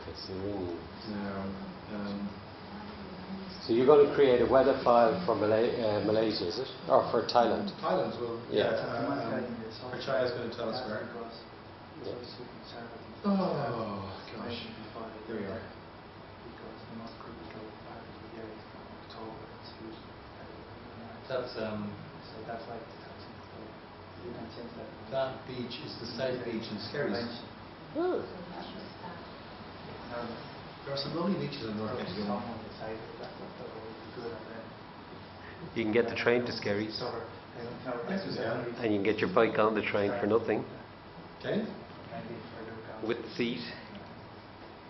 Okay, so you're in. Now, So you're going to create a weather file for Malaysia, is it? Or for Thailand? Thailand will, Yeah. Prachaya is going to tell us where. Yeah. Oh, gosh. Here we are. That's, that beach is the South Beach in Skerries. Oh. There are some lovely beaches in North County. You can get the train to Skerries, Yeah. and you can get your bike on the train for nothing, Okay. with the seat,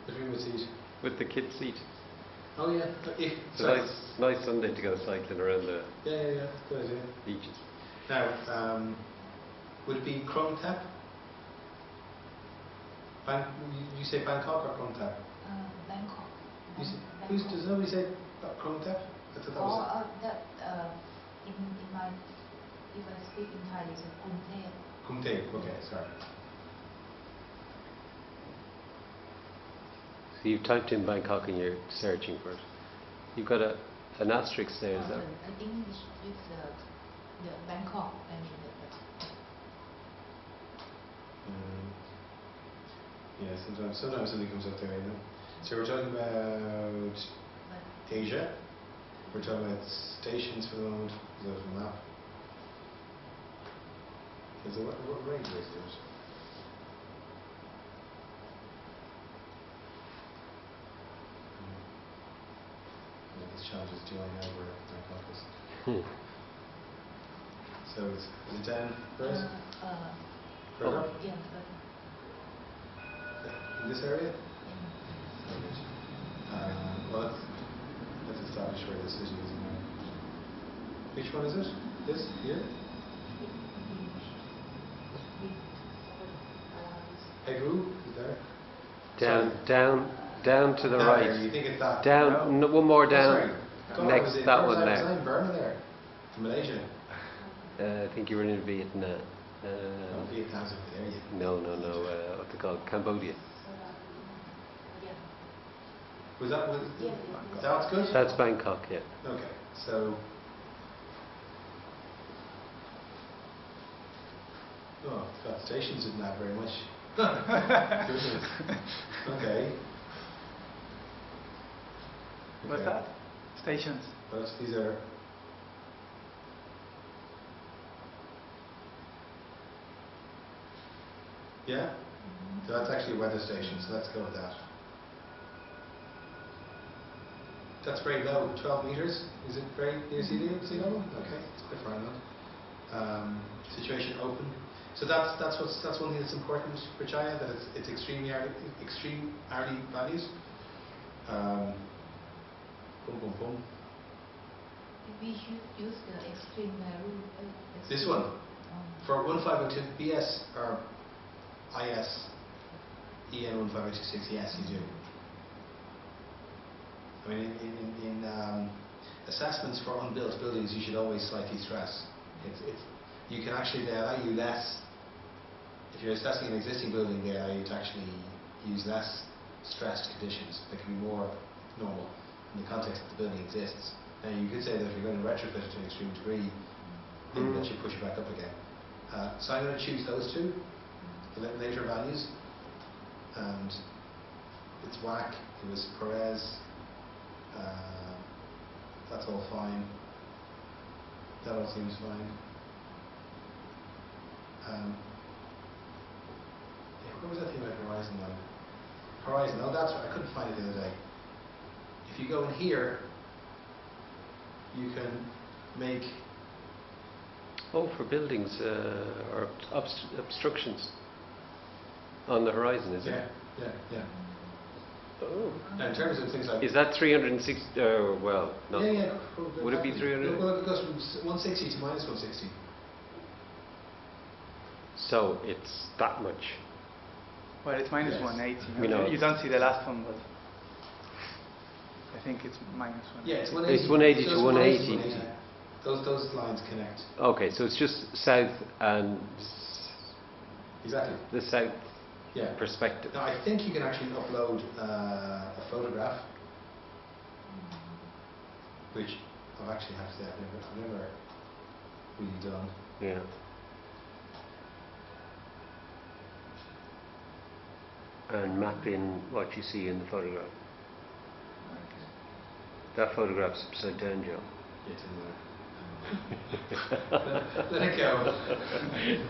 The room with seat. with the kid seat. Oh yeah. It's a nice Sunday to go cycling around the Yeah. Good idea. beaches. Now, would it be Krung Thep? You say Bangkok or Krung Thep? Bangkok. Does nobody say Krung Thep? I thought that was If I speak in Thai, it's Gumthep. Krung Thep. Okay, sorry. So you've typed in Bangkok and you're searching for it. You've got an asterisk there, is that? In English, it's the Bangkok. Yeah, sometimes something comes up there, you know. So we're talking about Asia. We're talking about stations for the moment. There's a map. Is there what range is it? These challenges do I know where Bangkok is. So is it down first? Further? Yeah. In this area? Well, let's establish where this city is now. Which one is it? This? Here? Pegu? Is there? Down to the right. You think it's that? Down, no, one more down. Next, that one I was there. in Burma there. In Malaysia. I think you were in Vietnam. Vietnam's over there, yeah. No. What's it called? Cambodia. Was that what's good? That's Bangkok, yeah. Okay, so. Oh, God, stations didn't add very much. Goodness. Okay. What's that? Stations. Well, these are. Yeah? So that's actually a weather station, so let's go with that. That's very low, 12 meters. Is it very near sea level? Okay, it's quite far enough. Situation open. So that's one thing that's important for China, that it's extreme hourly values. Boom. We should use the extreme rule. This one for 1502 BS or IS EN 15026. Yes, you do. I mean, in assessments for unbuilt buildings, you should always slightly stress. You can actually, they allow you less. If you're assessing an existing building, they allow you to actually use less stressed conditions that can be more normal in the context that the building exists. Now, you could say that if you're going to retrofit it to an extreme degree, then that should push it back up again. So I'm going to choose those two, the later values, and it's whack. It was Perez. That's all fine. That all seems fine. What was that thing about Horizon line? Horizon, oh that's right, I couldn't find it the other day. If you go in here, you can make... Oh, for buildings or obstructions on the horizon, is it? Yeah. Oh. Now in terms of things like... Is that 360? Well, no. Yeah. Would it be 300? Well, it goes from 160 to minus 160. So it's that much. Well, it's minus Yes. 180. We know. You don't see the last one, but I think it's minus 180. Yeah, it's 180. It's 180 to 180. 180. Those lines connect. Okay, so it's just south and Exactly. the south Yeah. perspective. Now, I think you can actually upload a photograph, which I've actually have to say I've never really done. Yeah. And map in what you see in the photograph. That photograph's upside down, Joe. It doesn't matter. Let it go.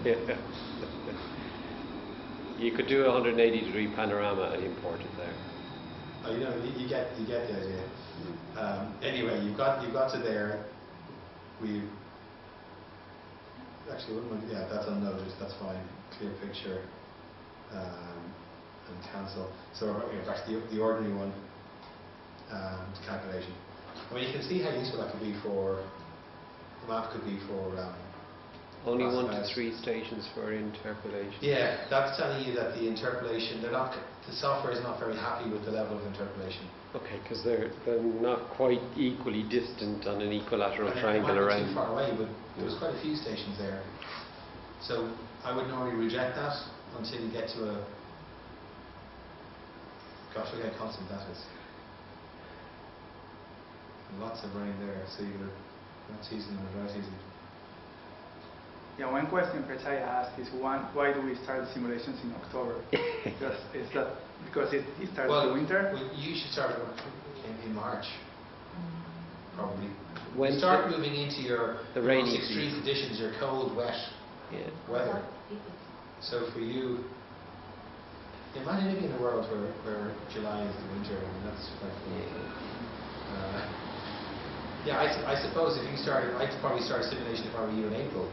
Yeah. You could do a 180-degree panorama and import it there. Oh, you get the idea. Anyway, you've got to there. We actually that's unnoticed. That's fine. Clear picture and cancel. So back to the ordinary one. Calculation. I mean, you can see how useful that could be for. The map could be for. Only 1 to 3 stations for interpolation. Yeah, that's telling you that the interpolation, the software is not very happy with the level of interpolation. Okay, because they're not quite equally distant on an equilateral triangle It might around. be too far away, but there was quite a few stations there. So I would normally reject that until you get to a. Gosh, look how constant that is. Lots of rain there, so you're wet season and dry season. Yeah, one question Pechai asked is why do we start the simulations in October? Because it starts the winter? Well, you should start in March, probably. When you start moving into the your rainy most extreme season. conditions, your cold, wet weather. So for you, imagine living in a world where July is the winter, and that's quite cool. Yeah, I suppose if you started, I'd probably start a simulation if I were you in April.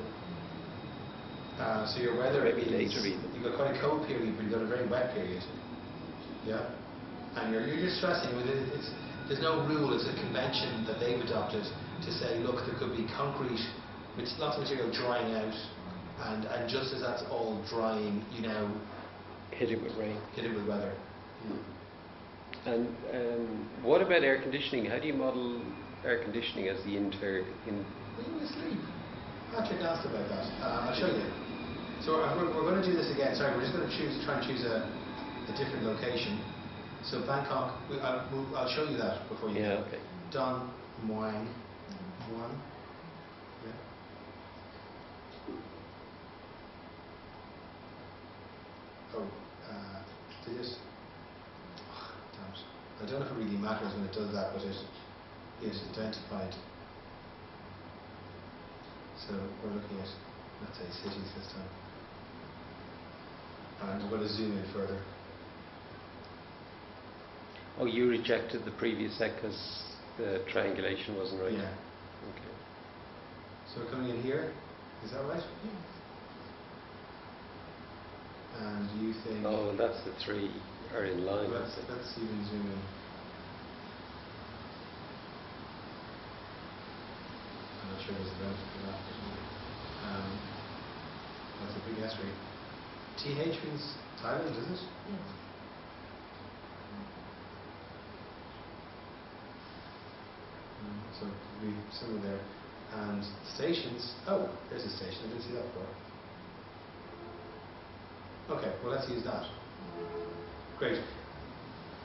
So your weather Maybe is, later even. you've got quite a cold period, but you've got a very wet period. Yeah, and you're just stressing with it. There's no rule. It's a convention that they've adopted to say, look, there could be concrete, with lots of material drying out, and just as that's all drying, you now Hit it with rain. hit it with weather. Yeah. And what about air conditioning? How do you model air conditioning as the Well, you asleep. Patrick asked about that. I'll show you. So we're going to do this again. Sorry, we're just going to try and choose a different location. So Bangkok, I'll show you that before you go. Okay. Don Muang. Muang. Yeah. Oh, did it? Oh, damn it. I don't know if it really matters when it does that, but it is identified. So we're looking at, let's say, cities this time. And we're going to zoom in further. Oh, you rejected the previous set because the triangulation wasn't right? Yeah. Okay. So we're coming in here, is that right? Yes. And you think... Oh, that's the 3 are in line. Let's even zoom in. I'm not sure there's a benefit for that. That's a big S rate. TH means Thailand, is it? Yes. So we somewhere there. And stations. Oh, there's a station. I didn't see that before. Okay, well let's use that. Great.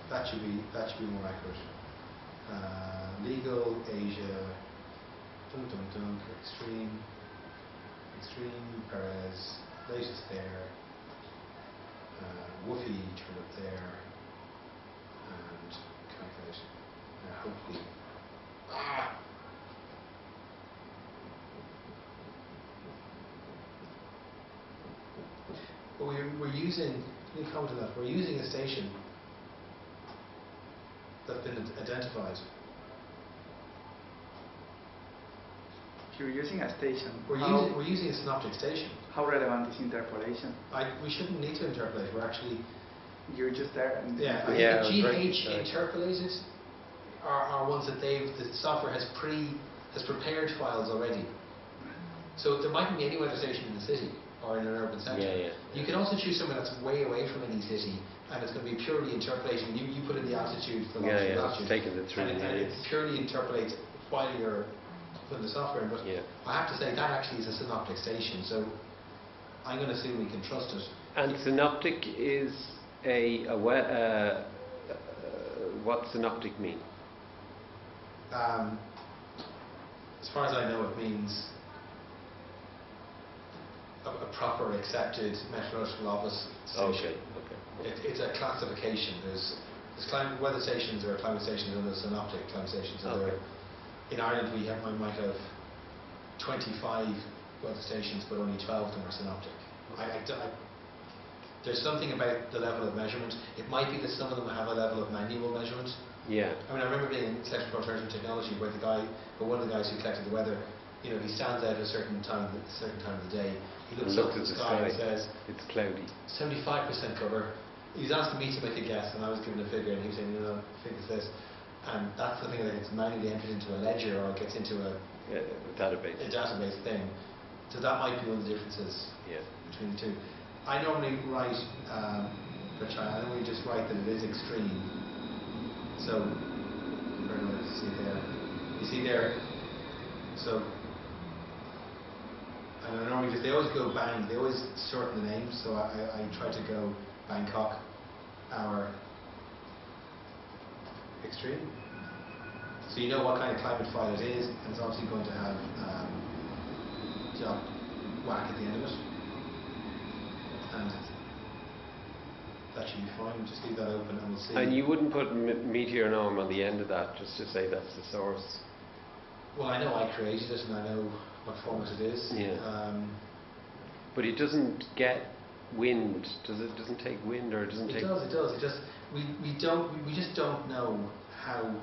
That should be more accurate. Legal, Asia, extreme, Perez, latest there, Wufi, turn up there, and calculate. Hopefully. But we're using, can you comment on that? We're using a station that's been identified. You're using a station. We're using a synoptic station. How relevant is interpolation? We shouldn't need to interpolate. We're actually... You're just there. And Yeah, I think the GH interpolated are ones that the software has prepared files already. So there mightn't be any weather station in the city or in an urban centre. Yeah. You can also choose somewhere that's way away from any city, and it's going to be purely interpolating. You put in the altitude, the longitude, latitude, taking the 3 and it purely interpolates while you're putting the software in. But I have to say that actually is a synoptic station. So I'm going to assume we can trust it. And synoptic is what synoptic mean? As far as I know, it means a proper accepted meteorological office station. Okay. It's a classification. There's weather stations or climate stations, and there's synoptic climate stations. And in Ireland, we might have 25 weather stations, but only 12 of them are synoptic. There's something about the level of measurement. It might be that some of them have a level of manual measurement. Yeah. I mean, I remember being in Section for Alternative Technology where one of the guys who collected the weather, he stands out at a certain time of the day. He looks up at the sky and says, "It's cloudy." 75% cover. He was asking me to make a guess, and I was given a figure, and he was saying, "I think it's this." And that's the thing that gets manually entered into a ledger or gets into a database thing. So that might be one of the differences between the two. I normally write, I normally just write that it is extreme. So, you see there, so, and I normally they always go bang, they always shorten the names, so I try to go Bangkok, our extreme. So you know what kind of climate file it is, and it's obviously going to have whack at the end of it. And that should be fine. Just leave that open and we'll see. And you wouldn't put Meteonororm on the end of that just to say that's the source? Well, I know I created it and I know what format it is. Yeah. But it doesn't get wind. Does it? Doesn't take wind, or it doesn't take? It does. It just we just don't know how.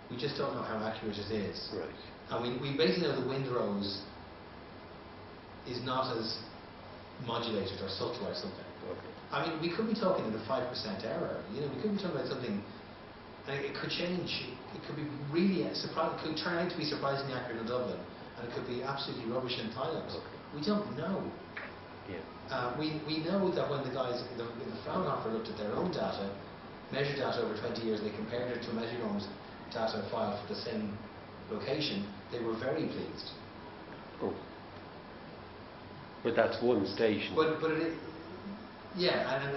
We just don't know how accurate it is. Right. And we basically know the windrows is not as modulated or subtle or something. Okay. I mean, we could be talking at a 5% error. We could be talking about something, and it could change. It could be really it could turn out to be surprisingly accurate in Dublin, and it could be absolutely rubbish in Thailand. Okay. We don't know. Yeah. We know that when the guys in the Fraunhofer looked at their own data, measured data over 20 years, they compared it to Meteonorm's data file for the same location, they were very pleased. Oh. But that's one station. But it, yeah, and